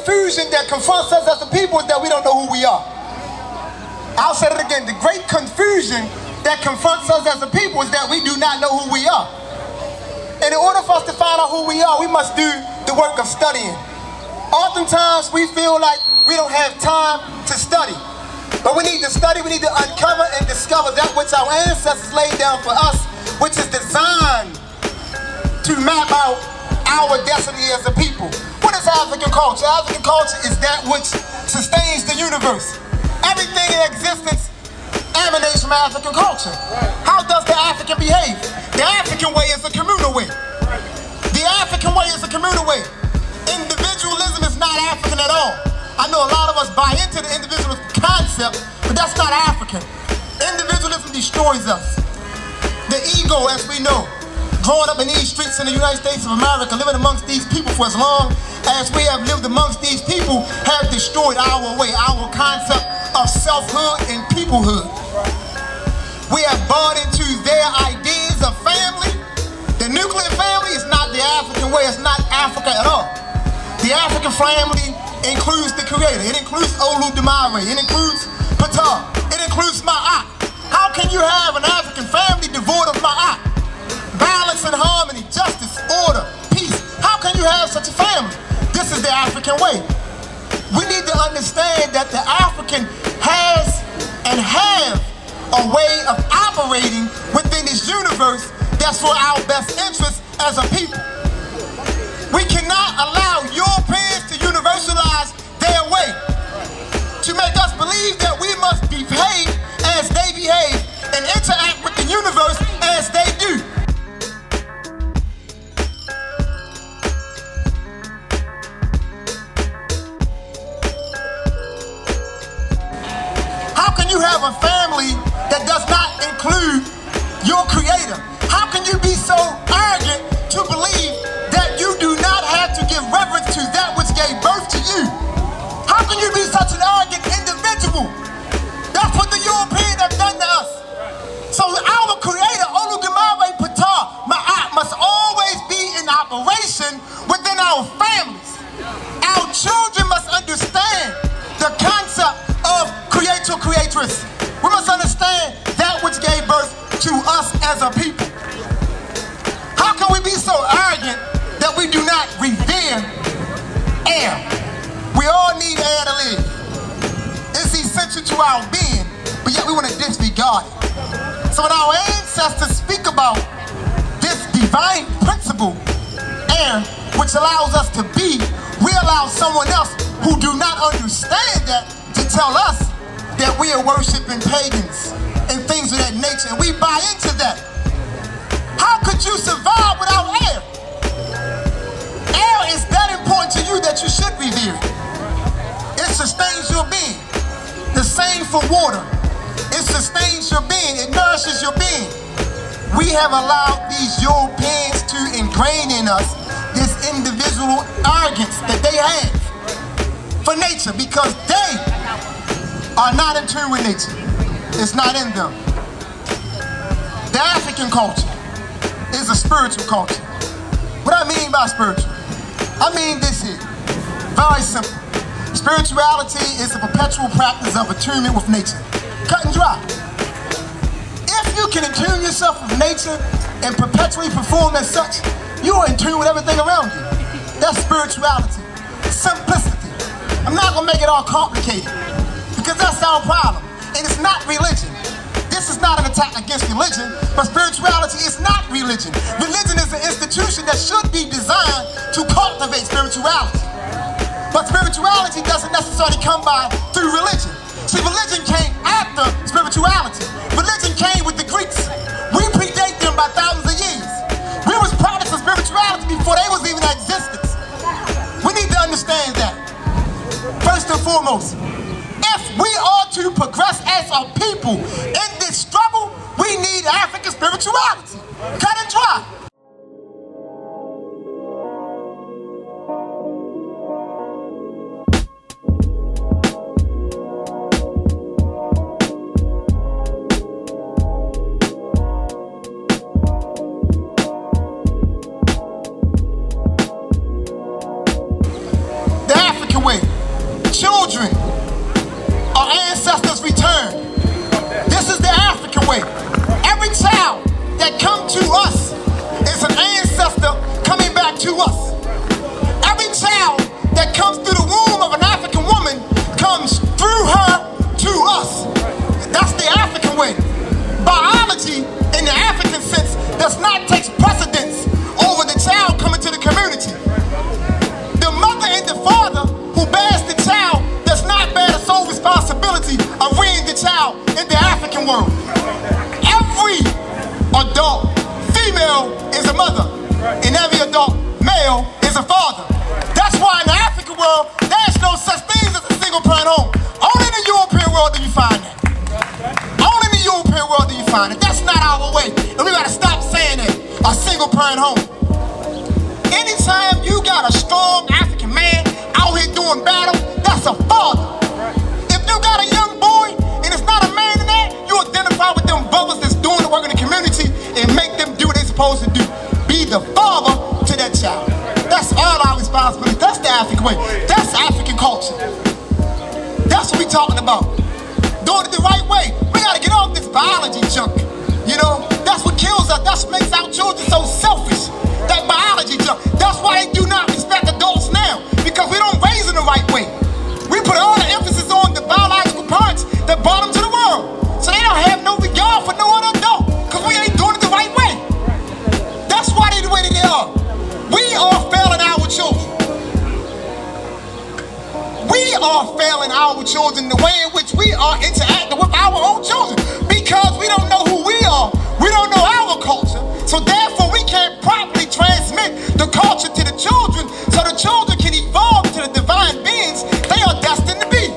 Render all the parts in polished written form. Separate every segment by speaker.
Speaker 1: confusion that confronts us as a people is that we don't know who we are. I'll say it again. The great confusion that confronts us as a people is that we do not know who we are. And in order for us to find out who we are, we must do the work of studying. Oftentimes, we feel like we don't have time to study. But we need to study, we need to uncover and discover that which our ancestors laid down for us, which is designed to map out our destiny as a people. What is African culture? African culture is that which sustains the universe. Everything in existence emanates from African culture. How does the African behave? The African way is a communal way. The African way is a communal way. Individualism is not African at all. I know a lot of us buy into the individualist concept, but that's not African. Individualism destroys us. The ego, as we know, growing up in these streets in the United States of America, living amongst these people for as long as we have lived amongst these people, have destroyed our way, our concept of selfhood and peoplehood. We have bought into their ideas of family. The nuclear family is not the African way, it's not Africa at all. The African family includes the Creator, it includes Oludumare, it includes Ptah, it includes Ma'at. How can you have an African family devoid of Ma'at? Balance and harmony, justice, order, peace. How can you have such a family? This is the African way. We need to understand that the African has and have a way of operating within this universe that's for our best interest as a people. We cannot allow Europeans to universalize their way, to make us believe that we must behave as they behave and interact with the universe as they do. How can you have a family that does not include your Creator? How can you be so arrogant to believe that you do not have to give reverence to that which gave birth to you? How can you be such an arrogant individual? That's what the Europeans have done to us. So our Creator, Oludumare Ptah, Ma'at, must always be in operation within our families. Our children must understand the concept of creator-creatress. We must understand that which gave birth to us as a people. How can we be so arrogant that we do not revere air? We all need air to live. It's essential to our being, but yet we want to disregard it. So when our ancestors speak about this divine principle, air, which allows us to be, we allow someone else who do not understand that to tell us that we are worshiping pagans and things of that nature, and we buy into that. How could you survive without air? Air is that important to you that you should revere it. It sustains your being. The same for water. It sustains your being. It nourishes your being. We have allowed these Europeans to ingrain in us this individual arrogance that they have for nature, because they are not in tune with nature. It's not in them. The African culture is a spiritual culture. What I mean by spiritual? I mean this here. Very simple. Spirituality is a perpetual practice of attunement with nature. Cut and dry. If you can attune yourself with nature and perpetually perform as such, you are in tune with everything around you. That's spirituality. Simplicity. I'm not going to make it all complicated, because that's our problem. And it's not religion. This is not an attack against religion, but spirituality is not religion. Religion is an institution that should be designed to cultivate spirituality. But spirituality doesn't necessarily come by through religion. See, religion came after spirituality. Religion came with the Greeks. We predate them by thousands of years. We was practicing spirituality before they was even in existence. We need to understand that. First and foremost, if we are to progress as a people in this struggle, we need African spirituality. Cut and dry. The African way. that come to us is an ancestor coming back to us. Every child that comes through the womb of an African woman comes through her to us. That's the African way. Biology, in the African sense, does not take precedence over the child coming to the community. The mother and the father who bears the child does not bear the sole responsibility of rearing the child in the African world. Every adult female is a mother, and every adult male is a father. That's why in the African world, there's no such thing as a single parent home. Only in the European world do you find that. Only in the European world do you find it. That's not our way. And we gotta stop saying it, a single parent home. Anytime you got a strong African man out here doing battle, that's a father. If you got a young boy and it's not a man in there, you identify with them brothers that's doing the work in the community and make them do what they're supposed to do. Be the father to that child. That's all our responsibility. That's the African way. That's African culture. That's what we're talking about. Doing it the right way. We gotta get off this biology junk. You know, that's what kills us. That's what makes our children so selfish. That biology junk. That's why they do not respect adults now. Because we don't raise them the right way. We put all the emphasis on the biological parents that brought them to the world. So they don't have no regard for no other adult. Because we ain't doing it the right way. That's why they the way they are. We are failing our children. We are failing our children the way in which we are interacting with our own children. Because we don't know who we are. We don't know our culture. So therefore we can't properly transmit the culture to the children so the children can evolve to the divine beings they are destined to be.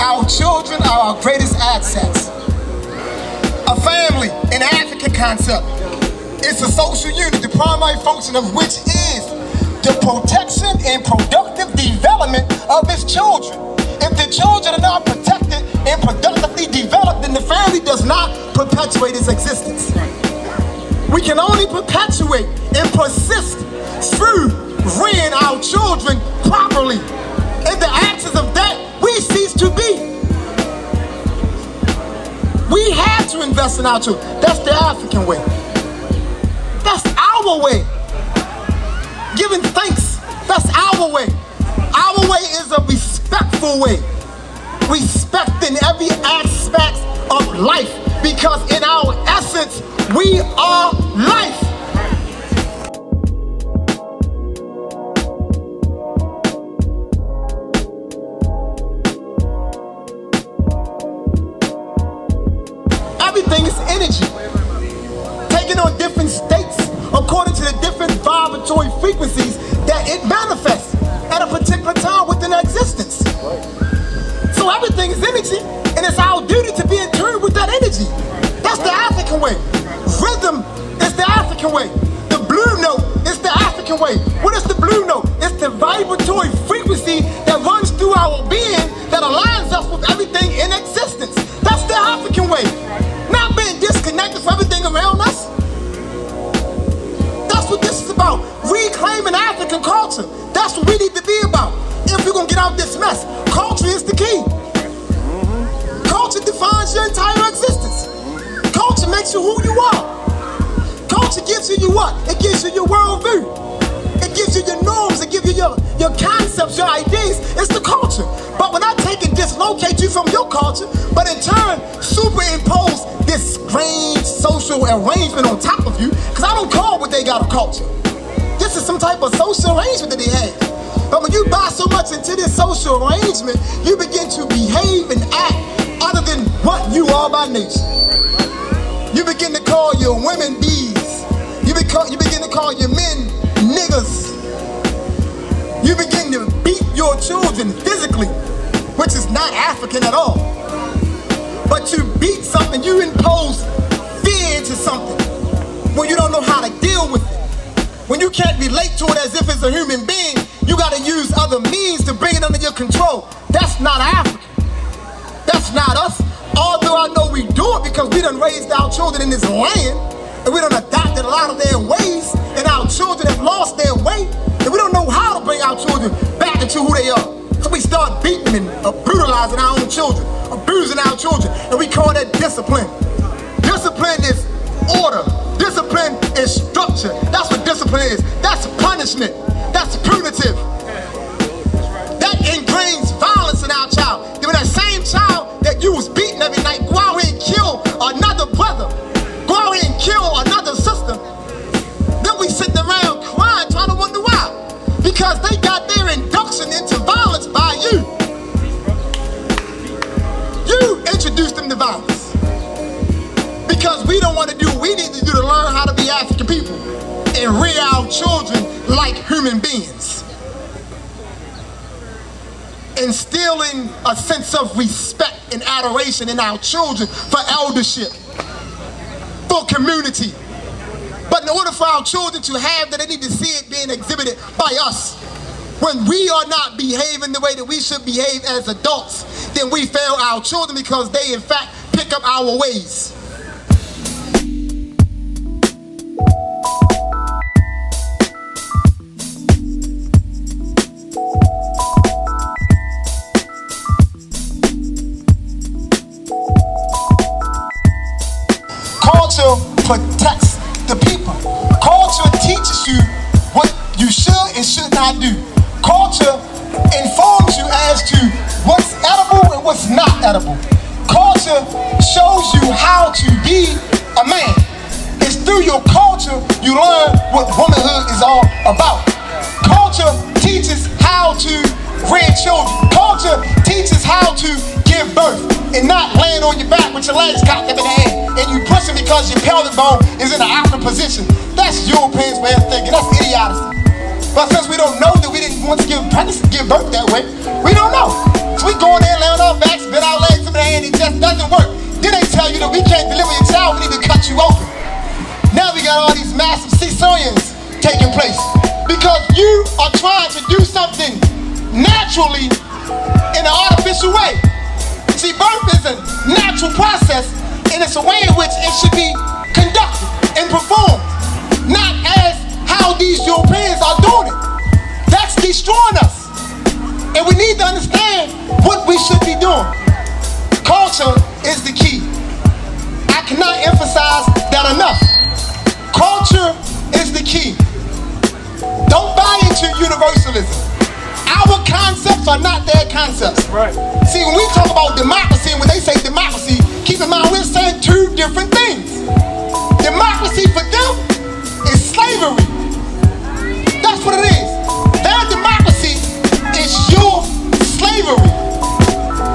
Speaker 1: Our children are our greatest assets. A family, an African concept, it's a social unit, the primary function of which is the protection and productive development of its children. If the children are not protected and productively developed, then the family does not perpetuate its existence. We can only perpetuate and persist through rearing our children properly. In the absence of that, we cease to be. We have to invest in our children. That's the African way. That's our way. Giving thanks, that's our way. Our way is a respectful way. Respecting every aspect of life. Because in our essence, we are life. Everything is energy, taking on different states according to the different vibratory frequencies that it manifests at a particular time within existence. So everything is energy, and it's our duty to be in tune with that energy. That's the African way. Rhythm is the African way. The blue note is the African way. What is the blue note? It's the vibratory frequency that runs through our being that aligns us with everything in existence. That's the African way. Not being disconnected from everything around us. That's what this is about. Reclaiming African culture. That's what we need to be about. If we're going to get out of this mess, culture is the key. Culture defines your entire existence. Culture makes you who you are. Culture gives you what? It gives you your worldview. It gives you your norms. It gives you your concepts, your ideas. It's the culture. But when I take and dislocate you from your culture, but in turn superimpose this strange social arrangement on top of you, because I don't call what they got a culture. This is some type of social arrangement that they have. But when you buy so much into this social arrangement, you begin to behave and act other than what you are by nature. You begin to call your women bees. You begin to call your men niggas. You begin to beat your children physically, which is not African at all. But you beat something, you impose fear into something when you don't know how to deal with it. When you can't relate to it as if it's a human being, you got to use other means to bring it under your control. That's not African. That's not us. Although I know we do it because we done raised our children in this land, and we done adopted a lot of their ways, and our children have lost their way, and we don't know how to bring our children back into who they are. So we start beating and brutalizing our own children, abusing our children, and we call that discipline. Discipline is order. Discipline is structure. That's what discipline is. That's punishment. That's punitive. That ingrains violence in our child. Then when that same child that you was beating every night go out here and kill another brother, go out here and kill another sister, then we sitting around crying trying to wonder why. Because they got their induction into violence by you. You introduced them to violence. Because we don't want to do what we need to do to learn how to be African people and rear our children like human beings. Instilling a sense of respect and adoration in our children for eldership, for community. But in order for our children to have that, they need to see it being exhibited by us. When we are not behaving the way that we should behave as adults, then we fail our children because they in fact pick up our ways. Culture protects the people. Culture teaches you what you should and should not do. Culture informs you as to what's edible and what's not edible. Culture shows you how to be a man. It's through your culture you learn what womanhood is all about. Culture teaches how to rear children. Culture teaches how to give birth and not laying on your back with your legs cocked up in the air and you pushing because your pelvic bone is in an awkward position. That's Europeans' way of thinking. That's idiocy. But since we don't know that we didn't want to give birth that way, we don't know. So we go in there, lay on our backs, bend our legs in the air, and it just doesn't work. Then they tell you that we can't deliver your child, we need to cut you open. Now we got all these massive cesareans taking place because you are trying to do something naturally in an artificial way. See, birth is a natural process, and it's a way in which it should be conducted and performed, not as how these Europeans are doing it. That's destroying us. And we need to understand what we should be doing. Culture is the key. I cannot emphasize that enough. Culture is the key. Don't buy into universalism. Our concepts are not their concepts. Right. See, when we talk about democracy, and when they say democracy, keep in mind we're saying two different things. Democracy for them is slavery. That's what it is. Their democracy is your slavery.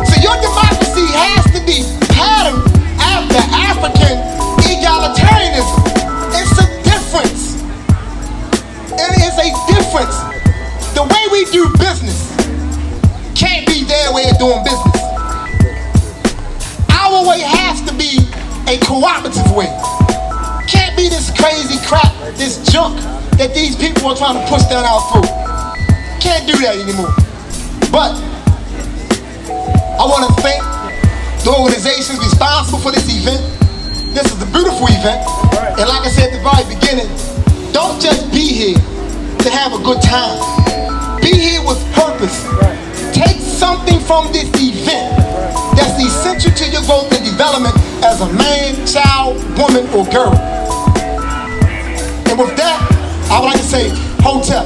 Speaker 1: So your democracy has to be patterned after African egalitarianism. It's a difference. It is a difference. The way we do business can't be their way of doing business. Our way has to be a cooperative way. Can't be this crazy crap, this junk that these people are trying to push down our throat. Can't do that anymore. But I want to thank the organizations responsible for this event. This is a beautiful event. And like I said at the very beginning, don't just be here to have a good time. Be here with purpose. Take something from this event that's essential to your growth and development as a man, child, woman, or girl. And with that, I would like to say, Hotep.